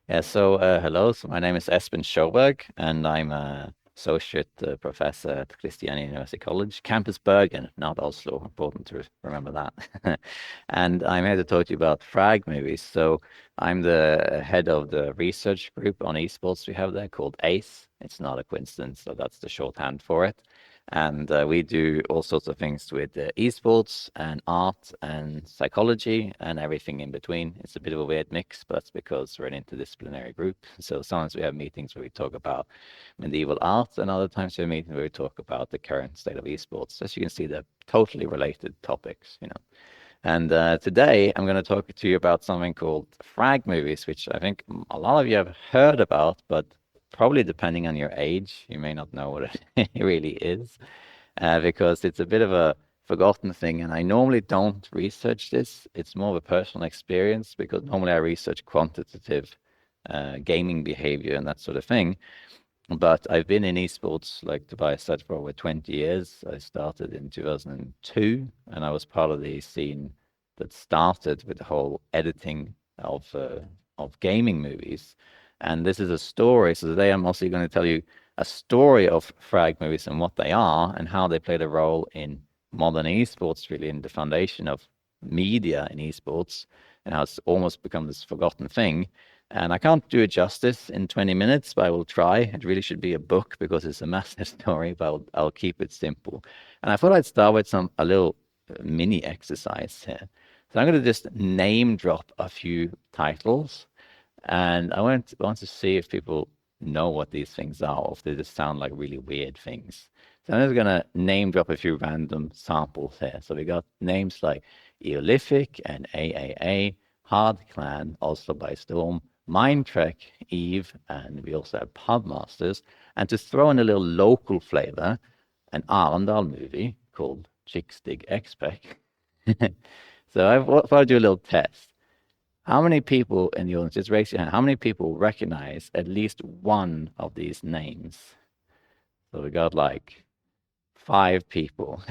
Yeah, so hello. So my name is Espen Sjoberg, and I'm a associate professor at Christiania University College, Campus Bergen, not Oslo. Important to remember that. And I'm here to talk to you about Fragmovies. So I'm the head of the research group on esports we have there called ACE. It's not a coincidence, so that's the shorthand for it. And we do all sorts of things with esports and art and psychology and everything in between. It's a bit of a weird mix, but that's because we're an interdisciplinary group. So sometimes we have meetings where we talk about medieval art, and other times we have meetings where we talk about the current state of esports. As you can see, they're totally related topics. And today I'm going to talk to you about something called Fragmovies, which I think a lot of you have heard about, but probably depending on your age, you may not know what it really is, because it's a bit of a forgotten thing. And I normally don't research this. It's more of a personal experience because normally I research quantitative gaming behavior and that sort of thing. But I've been in esports, like Tobias said, for over 20 years. I started in 2002, and I was part of the scene that started with the whole editing of gaming movies. And this is a story. So today I'm also going to tell you a story of Fragmovies and what they are and how they played a role in modern esports, really in the foundation of media in esports, and how it's almost become this forgotten thing. And I can't do it justice in 20 minutes, but I will try. It really should be a book because it's a massive story, but I'll keep it simple. And I thought I'd start with a little mini exercise here. So I'm going to just name drop a few titles, and I want to see if people know what these things are, or if they just sound like really weird things. So I'm just going to name drop a few random samples here. So we got names like Eolithic and AAA, Hard Clan, also by Storm, Mindtrek, Eve, and we also have Pubmasters. And to throw in a little local flavor, an Arendal movie called Chicks Dig X-Pac. So I thought I'd do a little test. How many people in the audience, just raise your hand, how many people recognize at least one of these names? So we got like 5 people.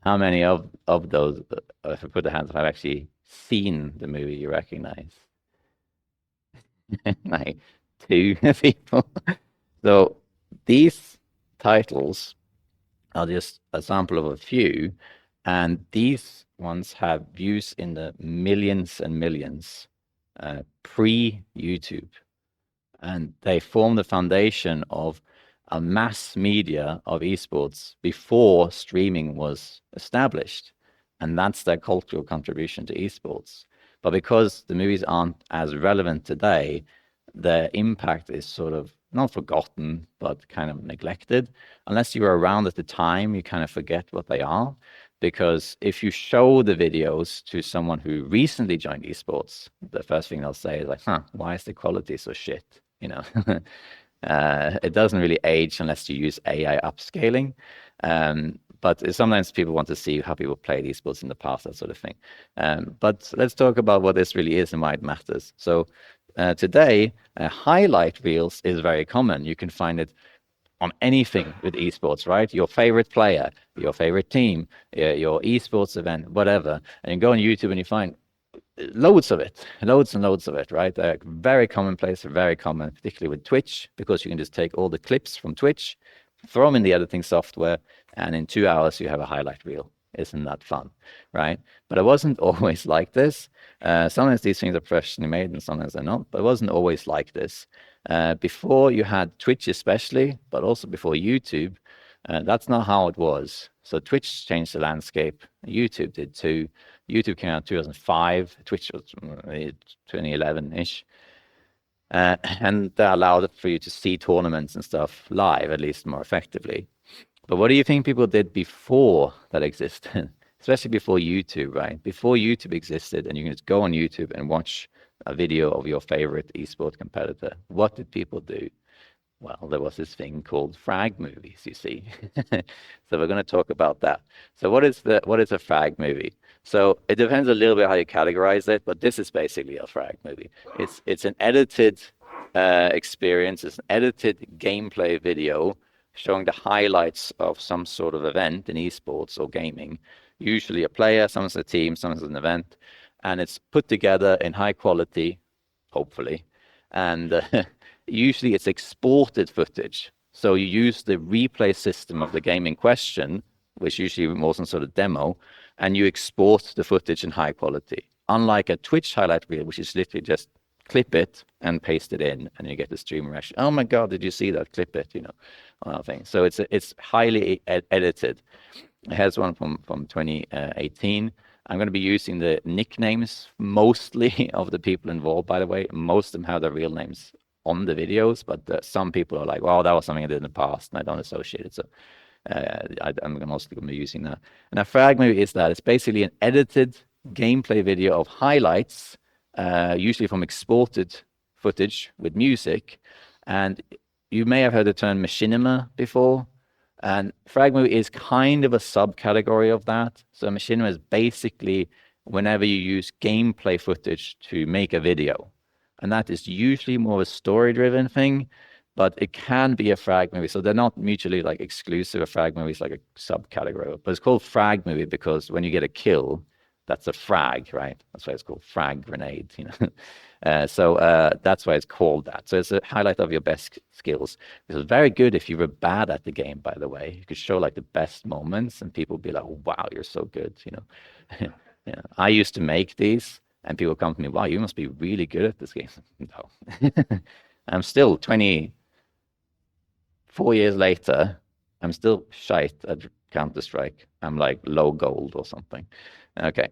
How many of those, if I put the hands up, have actually seen the movie you recognize? Like 2 people. So these titles are just a sample of a few, and these ones have views in the millions and millions pre-YouTube, and they form the foundation of a mass media of esports before streaming was established, and that's their cultural contribution to esports. But because the movies aren't as relevant today, their impact is sort of not forgotten, but kind of neglected. Unless you were around at the time, you kind of forget what they are. Because if you show the videos to someone who recently joined esports, the first thing they'll say is like, huh, why is the quality so shit? It doesn't really age unless you use AI upscaling. But sometimes people want to see how people played esports in the past, that sort of thing. But let's talk about what this really is and why it matters. So today, highlight reels is very common. You can find it on anything with esports, right? Your favorite player, your favorite team, your esports event, whatever. And you go on YouTube and you find loads of it, loads and loads of it, right? They're very commonplace, very common, particularly with Twitch, because you can just take all the clips from Twitch, throw them in the editing software, and in 2 hours you have a highlight reel. Isn't that fun, right? But it wasn't always like this. Sometimes these things are professionally made and sometimes they're not, but it wasn't always like this. Before you had Twitch especially, but also before YouTube, that's not how it was. So Twitch changed the landscape. YouTube did too. YouTube came out in 2005. Twitch was 2011-ish. And that allowed for you to see tournaments and stuff live, at least more effectively. But what do you think people did before that existed? Especially before YouTube, right? Before YouTube existed, and you can just go on YouTube and watch a video of your favorite esports competitor. What did people do? Well, there was this thing called Fragmovies, you see. So we're going to talk about that. So what is a frag movie? So it depends a little bit how you categorize it, but this is basically a frag movie. It's an edited experience. It's an edited gameplay video showing the highlights of some sort of event in esports or gaming. Usually a player, sometimes a team, sometimes an event, and it's put together in high quality hopefully. And usually it's exported footage. So you use the replay system of the game in question, which usually was some sort of demo, and you export the footage in high quality. Unlike a Twitch highlight reel, which is literally just clip it and paste it in, and you get the streamer reaction. Oh my God, did you see that? Clip it, on that thing. So it's highly edited. It has one from 2018. I'm going to be using the nicknames mostly of the people involved, by the way. Most of them have their real names on the videos, but some people are like, well, that was something I did in the past, and I don't associate it. So I'm mostly going to be using that. And a Fragmovie is that. It's basically an edited gameplay video of highlights, usually from exported footage with music. And you may have heard the term machinima before. And Fragmovie is kind of a subcategory of that. So machinima is basically whenever you use gameplay footage to make a video. And that is usually more of a story-driven thing, but it can be a Fragmovie. So they're not mutually like exclusive. A Fragmovie is like a subcategory. But it's called Fragmovie because when you get a kill, that's a frag, right? That's why it's called frag grenade, So that's why it's called that. So it's a highlight of your best skills. It was very good if you were bad at the game, by the way. You could show like the best moments and people would be like, wow, you're so good, Yeah. I used to make these and people come to me, wow, you must be really good at this game. No. I'm still 24 years later, I'm still shite at Counter-Strike. I'm like low gold or something. Okay.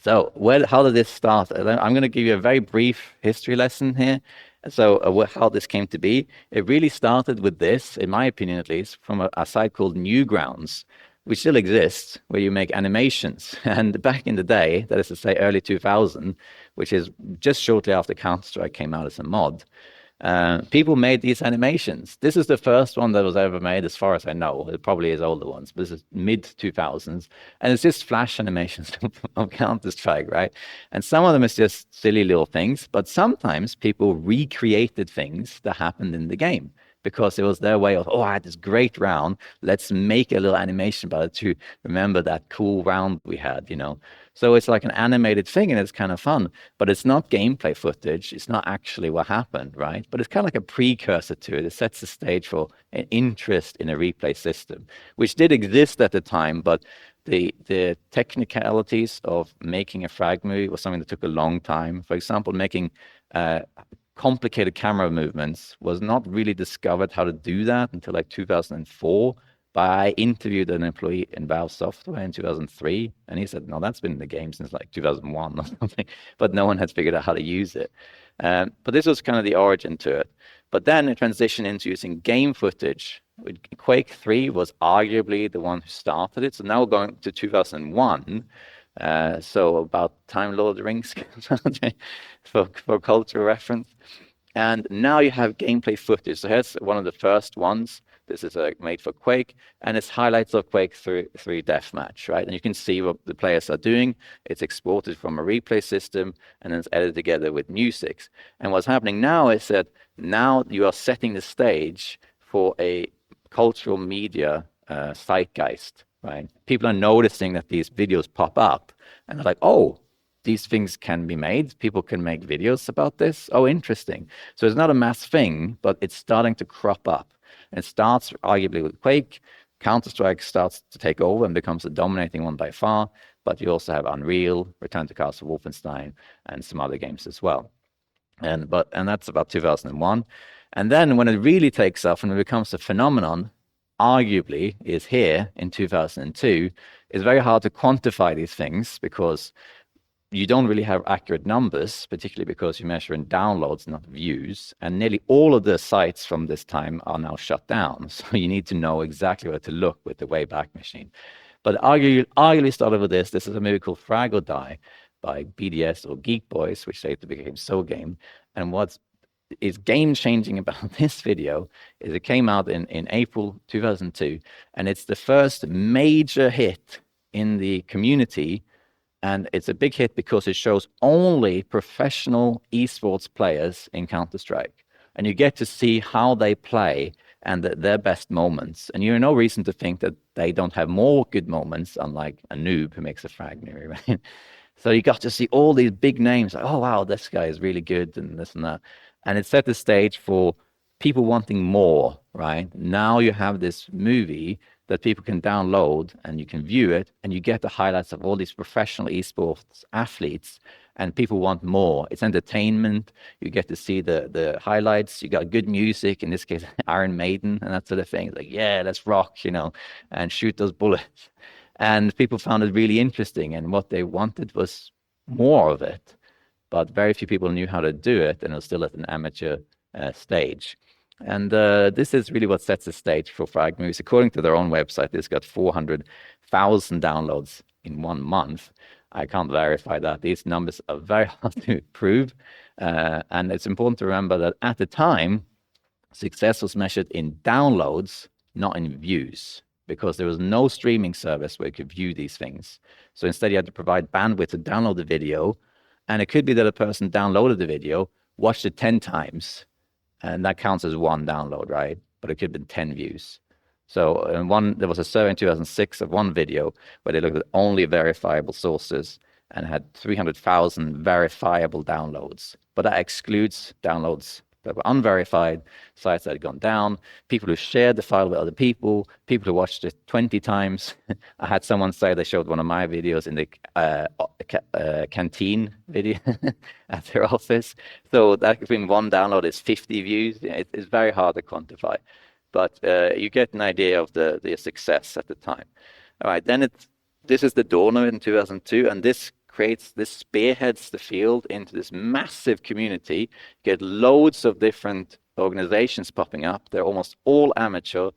So how did this start? I'm going to give you a very brief history lesson here. So how this came to be, it really started with this, in my opinion at least, from a site called Newgrounds, which still exists, where you make animations. And back in the day, that is to say early 2000, which is just shortly after Counter-Strike came out as a mod, people made these animations. This is the first one that was ever made, as far as I know. It probably is older ones, but this is mid 2000s, and it's just flash animations of Counter-Strike, right? And some of them is just silly little things, but sometimes people recreated things that happened in the game because it was their way of, I had this great round. Let's make a little animation about it to remember that cool round we had, So it's like an animated thing and it's kind of fun, but it's not gameplay footage. It's not actually what happened, right? But it's kind of like a precursor to it. It sets the stage for an interest in a replay system, which did exist at the time, but the technicalities of making a Fragmovie was something that took a long time. For example, making complicated camera movements was not really discovered how to do that until like 2004. But I interviewed an employee in Valve Software in 2003, and he said, no, that's been in the game since like 2001 or something, but no one had figured out how to use it. But this was kind of the origin to it. But then it transitioned into using game footage. Quake 3 was arguably the one who started it. So now we're going to 2001. So about time Lord of the Rings for cultural reference. And now you have gameplay footage. So here's one of the first ones. This is made for Quake, and it's highlights of Quake 3 Deathmatch, right? And you can see what the players are doing. It's exported from a replay system, and then it's edited together with music. And what's happening now is that now you are setting the stage for a cultural media zeitgeist, right? People are noticing that these videos pop up, and they're like, oh, these things can be made. People can make videos about this. Oh, interesting. So it's not a mass thing, but it's starting to crop up. And it starts arguably with Quake. Counter-Strike starts to take over and becomes the dominating one by far. But you also have Unreal, Return to Castle Wolfenstein, and some other games as well. And that's about 2001. And then when it really takes off and it becomes a phenomenon, arguably is here in 2002. It's very hard to quantify these things because you don't really have accurate numbers, particularly because you measure in downloads, not views. And nearly all of the sites from this time are now shut down. So you need to know exactly where to look with the Wayback Machine. But arguably started with this. This is a movie called Frag or Die by BDS or Geek Boys, which later became So Game. And what is game-changing about this video is it came out in April 2002, and it's the first major hit in the community. And it's a big hit because it shows only professional esports players in Counter-Strike. And you get to see how they play and their best moments. And you have no reason to think that they don't have more good moments, unlike a noob who makes a Fragmovie, right? So you got to see all these big names, like, oh wow, this guy is really good and this and that. And it set the stage for people wanting more, right? Now you have this movie that people can download and you can view it and you get the highlights of all these professional esports athletes and people want more. It's entertainment. You get to see the highlights. You got good music, in this case, Iron Maiden and that sort of thing. It's like, yeah, let's rock, and shoot those bullets. And people found it really interesting. And what they wanted was more of it. But very few people knew how to do it, and it was still at an amateur stage. And this is really what sets the stage for Fragmovies. According to their own website, this got 400,000 downloads in 1 month. I can't verify that. These numbers are very hard to prove. And it's important to remember that at the time, success was measured in downloads, not in views, because there was no streaming service where you could view these things. So instead, you had to provide bandwidth to download the video. And it could be that a person downloaded the video, watched it 10 times, and that counts as one download, right? But it could have been 10 views. So there was a survey in 2006 of one video where they looked at only verifiable sources and had 300,000 verifiable downloads. But that excludes downloads that were unverified, sites that had gone down, people who shared the file with other people who watched it 20 times. I had someone say they showed one of my videos in the canteen video at their office. So that between one download is 50 views. It's very hard to quantify, but you get an idea of the success at the time. All right, then this is the dawn of it in 2002, and this spearheads the field into this massive community. You get loads of different organizations popping up. They're almost all amateur.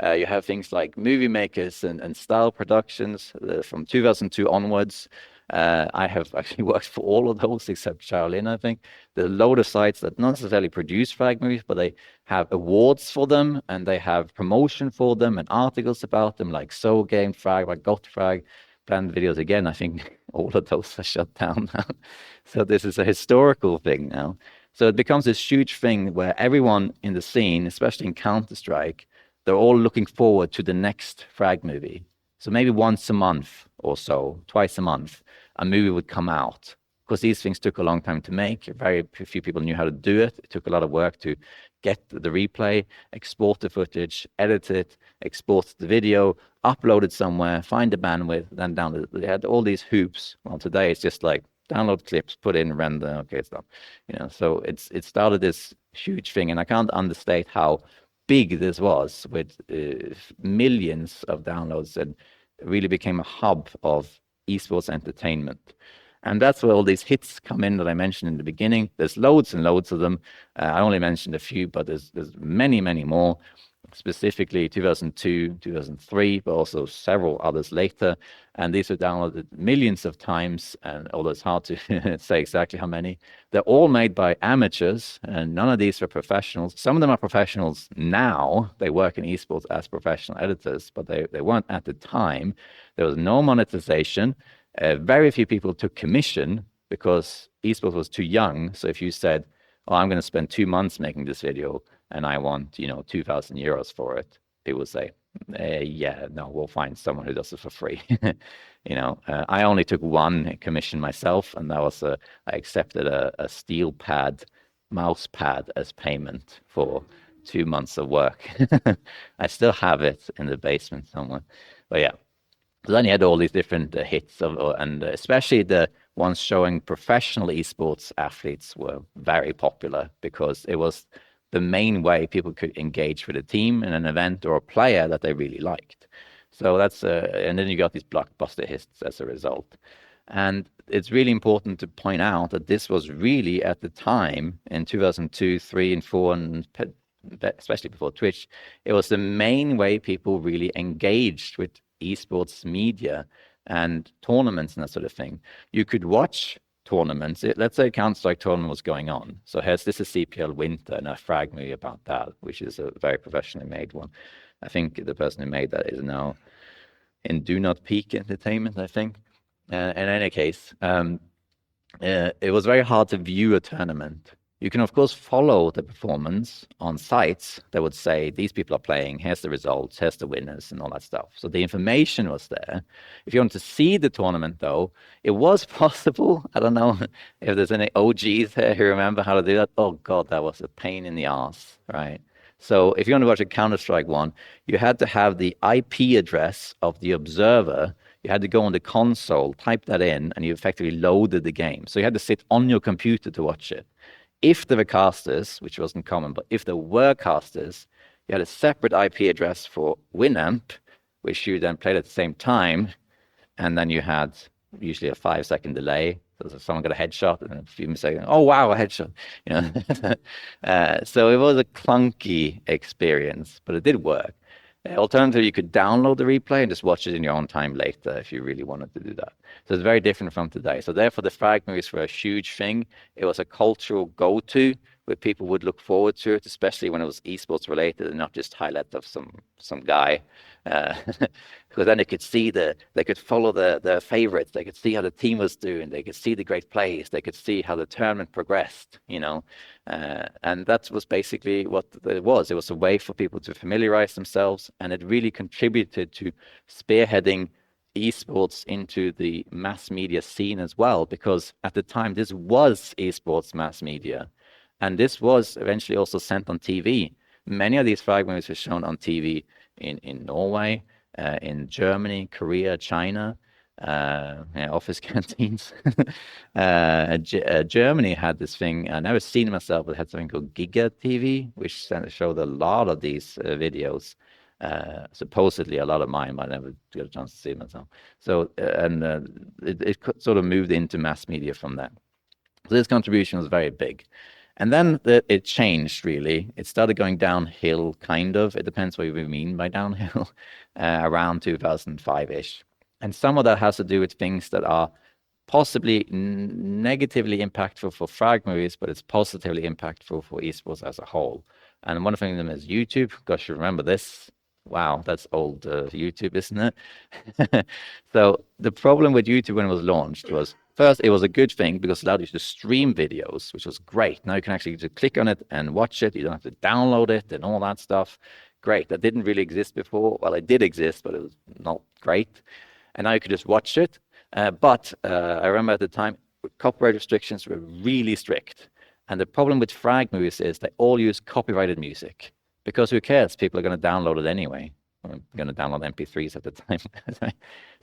You have things like movie makers and style productions from 2002 onwards. I have actually worked for all of those except Shaolin, I think. There are a load of sites that not necessarily produce Fragmovies, but they have awards for them and they have promotion for them and articles about them, like So Game Frag, like Got Frag, planned videos again. I think all of those are shut down now. So this is a historical thing now. So it becomes this huge thing where everyone in the scene, especially in Counter-Strike, they're all looking forward to the next Frag movie. So maybe once a month or so, twice a month, a movie would come out. Because these things took a long time to make. Very few people knew how to do it. It took a lot of work to get the replay, export the footage, edit it, export the video, upload it somewhere, find the bandwidth, then download it. They had all these hoops. Well, today it's just like download clips, put in, render, okay, it's done. So it started this huge thing, and I can't understate how big this was with millions of downloads, and it really became a hub of esports entertainment. And that's where all these hits come in that I mentioned in the beginning. There's loads and loads of them. I only mentioned a few, but there's many, many more. Specifically 2002, 2003, but also several others later. And these were downloaded millions of times, and although it's hard to say exactly how many. They're all made by amateurs, and none of these are professionals. Some of them are professionals now. They work in esports as professional editors, but they weren't at the time. There was no monetization. Very few people took commission because esports was too young. So if you said, oh, I'm going to spend 2 months making this video and I want, 2,000 euros for it, people would say, yeah, no, we'll find someone who does it for free. I only took one commission myself, and that was I accepted a steel pad, mouse pad as payment for 2 months of work. I still have it in the basement somewhere. But yeah. So then you had all these different hits, and especially the ones showing professional esports athletes were very popular because it was the main way people could engage with a team in an event or a player that they really liked. So that's and then you got these blockbuster hits as a result. And it's really important to point out that this was really at the time in 2002, 3, and 4, and especially before Twitch, it was the main way people really engaged with esports media and tournaments and that sort of thing. You could watch tournaments. Let's say a Counter-Strike tournament was going on. So this is CPL Winter and a frag movie about that, which is a very professionally made one. I think the person who made that is now in Do Not Peak Entertainment, I think. In any case, it was very hard to view a tournament You can, of course, follow the performance on sites that would say, these people are playing, here's the results, here's the winners, and all that stuff. So the information was there. If you want to see the tournament, though, it was possible. I don't know if there's any OGs here who remember how to do that. Oh, God, that was a pain in the ass, right? So if you want to watch a Counter-Strike one, you had to have the IP address of the observer. You had to go on the console, type that in, and you effectively loaded the game. So you had to sit on your computer to watch it. If there were casters, which wasn't common, but if there were casters, you had a separate IP address for Winamp, which you then played at the same time, and then you had usually a 5-second delay. So if someone got a headshot, and a few seconds, oh wow, a headshot! You know, so it was a clunky experience, but it did work. Alternatively, you could download the replay and just watch it in your own time later if you really wanted to do that. So it's very different from today. So therefore, the Fragmovies were a huge thing. It was a cultural go-to where people would look forward to it, especially when it was esports related and not just highlight of some guy. Because then they could see they could follow the favorites. They could see how the team was doing. They could see the great plays. They could see how the tournament progressed, you know. And that was basically what it was. It was a way for people to familiarize themselves, and it really contributed to spearheading esports into the mass media scene as well, because at the time this was esports mass media, and this was eventually also sent on TV. Many of these Fragmovies were shown on TV in Norway, in Germany, Korea, China, office canteens. Germany had this thing, I never seen it myself, but it had something called Giga TV, which showed a lot of these videos. Supposedly a lot of mine, but I never got a chance to see it myself. So, it sort of moved into mass media from that. So this contribution was very big. And then it changed, really. It started going downhill, kind of. It depends what we mean by downhill, around 2005-ish. And some of that has to do with things that are possibly negatively impactful for Fragmovies, but it's positively impactful for esports as a whole. And one of them is YouTube. Gosh, you remember this? Wow, that's old YouTube, isn't it? So the problem with YouTube when it was launched was, first, it was a good thing because it allowed you to stream videos, which was great. Now you can actually just click on it and watch it. You don't have to download it and all that stuff. Great. That didn't really exist before. Well, it did exist, but it was not great. And now you could just watch it. But I remember at the time, copyright restrictions were really strict. And the problem with Fragmovies is they all use copyrighted music. Because who cares? People are going to download it anyway. I'm going to download MP3s at the time.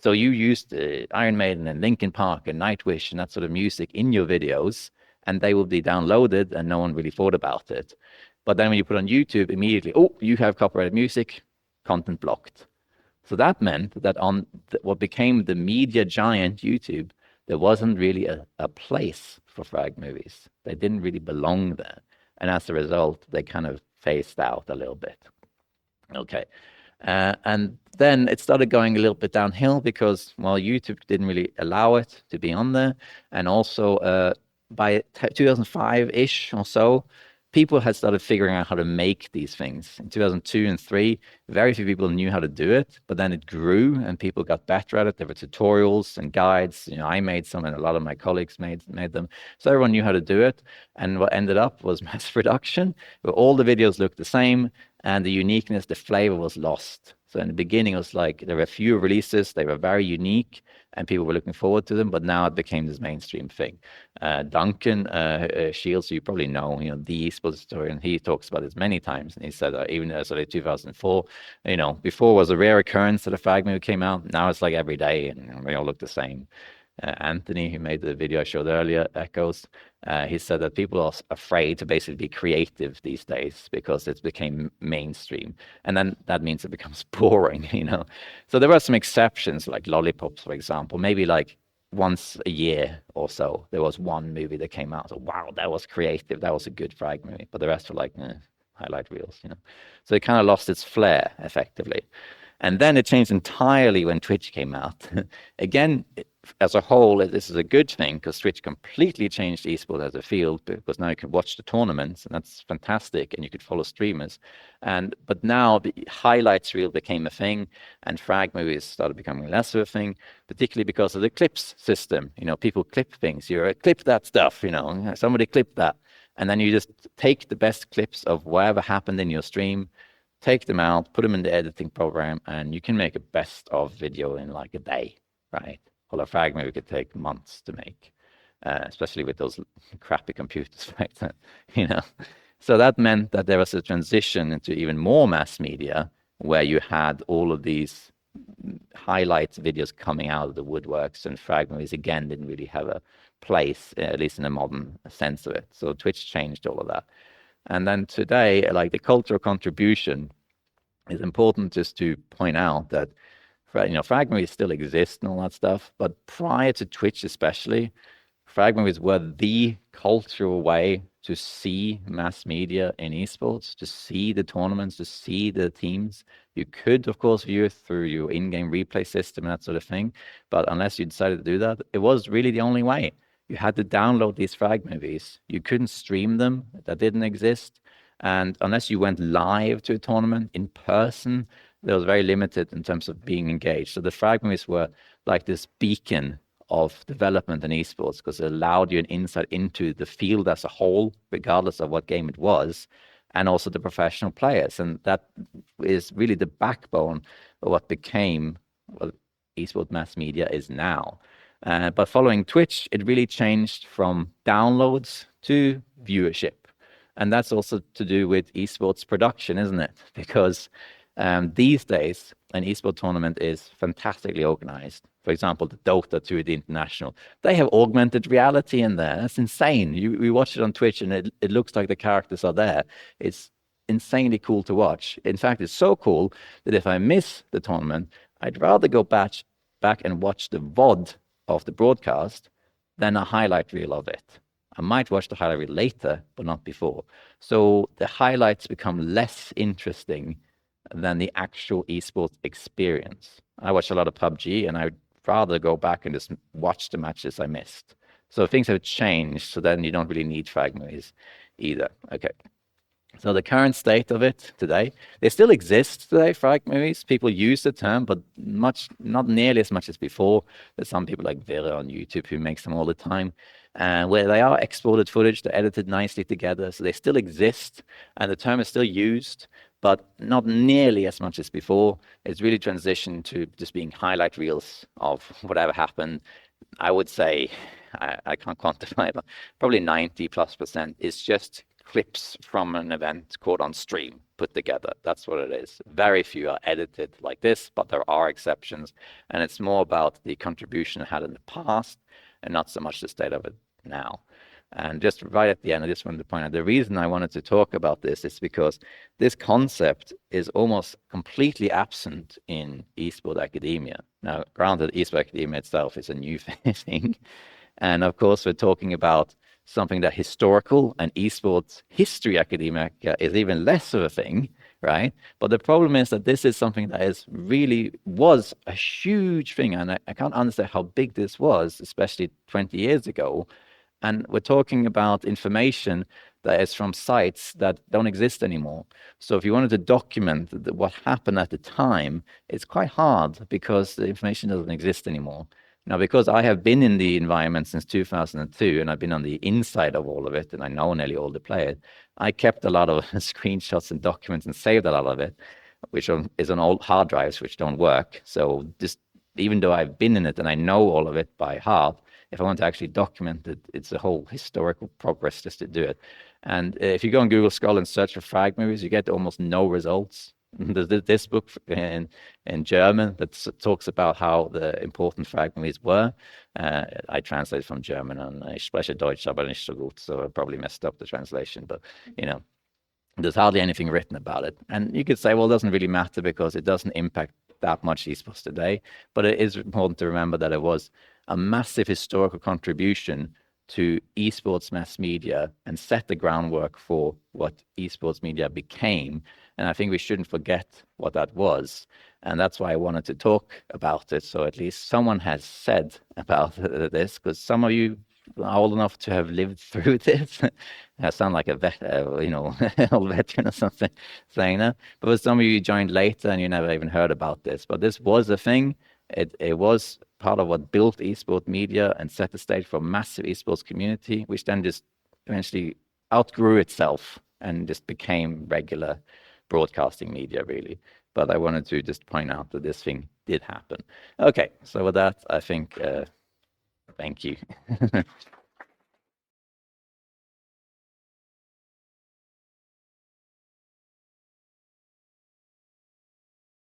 So you used Iron Maiden and Linkin Park and Nightwish and that sort of music in your videos, and they will be downloaded, and no one really thought about it. But then when you put on YouTube, immediately, oh, you have copyrighted music, content blocked. So that meant that on what became the media giant YouTube, there wasn't really a place for Fragmovies. They didn't really belong there. And as a result, they kind of phased out a little bit. Okay. And then it started going a little bit downhill because, well, YouTube didn't really allow it to be on there. And also by 2005-ish or so, people had started figuring out how to make these things. In 2002 and 2003, very few people knew how to do it, but then it grew and people got better at it. There were tutorials and guides. You know, I made some and a lot of my colleagues made them. So everyone knew how to do it. And what ended up was mass production, where all the videos looked the same and the uniqueness, the flavor was lost. So in the beginning, it was like there were a few releases. They were very unique and people were looking forward to them, but now it became this mainstream thing. Duncan Shields, you probably know, the esports historian, he talks about this many times. And he said even as early 2004, before was a rare occurrence that a Fragmovie came out. Now it's like every day and they all look the same. Anthony, who made the video I showed earlier, echoes. He said that people are afraid to basically be creative these days because it became mainstream. And then that means it becomes boring, So there were some exceptions, like Lollipops, for example. Maybe like once a year or so, there was one movie that came out. So, wow, that was creative. That was a good Fragmovie. But the rest were like, highlight reels, So it kind of lost its flair, effectively. And then it changed entirely when Twitch came out. Again, as a whole, this is a good thing because Twitch completely changed esports as a field, because now you can watch the tournaments, and that's fantastic, and you could follow streamers. But now the highlights reel became a thing, and Fragmovies started becoming less of a thing, particularly because of the clips system. People clip things. Clip that stuff. Somebody clip that. And then you just take the best clips of whatever happened in your stream, take them out, put them in the editing program, and you can make a best of video in like a day, right? Well, a Fragmovie could take months to make, especially with those crappy computers back then, you know. So that meant that there was a transition into even more mass media where you had all of these highlights videos coming out of the woodworks, and Fragmovies again didn't really have a place, at least in a modern sense of it. So Twitch changed all of that. And then today, like the cultural contribution is important just to point out that, you know, Fragmovies still exist and all that stuff, but prior to Twitch especially, Fragmovies were the cultural way to see mass media in esports, to see the tournaments, to see the teams. You could, of course, view it through your in-game replay system and that sort of thing, but unless you decided to do that, it was really the only way. You had to download these Fragmovies. You couldn't stream them. That didn't exist. And unless you went live to a tournament in person, there was very limited in terms of being engaged. So the Fragmovies were like this beacon of development in esports because it allowed you an insight into the field as a whole, regardless of what game it was, and also the professional players. And that is really the backbone of what became what esports mass media is now. But following Twitch, it really changed from downloads to viewership. And that's also to do with esports production, isn't it? Because these days, an esports tournament is fantastically organized. For example, the Dota 2 the International, they have augmented reality in there. That's insane. We watch it on Twitch and it looks like the characters are there. It's insanely cool to watch. In fact, it's so cool that if I miss the tournament, I'd rather go back and watch the VOD of the broadcast than a highlight reel of it. I might watch the highlight reel later, but not before. So the highlights become less interesting than the actual esports experience. I watch a lot of PUBG, and I'd rather go back and just watch the matches I missed. So things have changed, so then you don't really need Fragmovies either. Okay. So the current state of it today, they still exist today, Fragmovies. People use the term, but not nearly as much as before. There's some people like Vera on YouTube who makes them all the time, where they are exported footage, they're edited nicely together, so they still exist, and the term is still used, but not nearly as much as before. It's really transitioned to just being highlight reels of whatever happened. I would say, I can't quantify, but probably 90+% is just clips from an event caught on stream put together. That's what it is. Very few are edited like this, but there are exceptions. And it's more about the contribution it had in the past and not so much the state of it now. And just right at the end, I just wanted to point out the reason I wanted to talk about this is because this concept is almost completely absent in esports academia. Now, granted, esports academia itself is a new thing. And of course, we're talking about something that historical and esports history academia is even less of a thing, right? But the problem is that this is something that was a huge thing. And I can't understand how big this was, especially 20 years ago. And we're talking about information that is from sites that don't exist anymore. So if you wanted to document what happened at the time, it's quite hard because the information doesn't exist anymore. Now, because I have been in the environment since 2002, and I've been on the inside of all of it, and I know nearly all the players, I kept a lot of screenshots and documents and saved a lot of it, which is on old hard drives, which don't work. So just even though I've been in it and I know all of it by heart, if I want to actually document it, it's a whole historical progress just to do it. And if you go on Google Scholar and search for Fragmovies, you get almost no results. There's this book in German that talks about how the important Fragmovies were. I translated from German, and I spreche Deutsch, aber nicht so gut, so I probably messed up the translation. But, you know, there's hardly anything written about it. And you could say, well, it doesn't really matter because it doesn't impact that much esports today. But it is important to remember that it was a massive historical contribution to esports mass media and set the groundwork for what esports media became. And I think we shouldn't forget what that was. And that's why I wanted to talk about it. So at least someone has said about this, because some of you are old enough to have lived through this. I sound like a old veteran or something saying that. But some of you joined later and you never even heard about this. But this was a thing. It was part of what built esports media and set the stage for a massive esports community, which then just eventually outgrew itself and just became regular broadcasting media, really. But I wanted to just point out that this thing did happen. Okay, so with that, I think, thank you.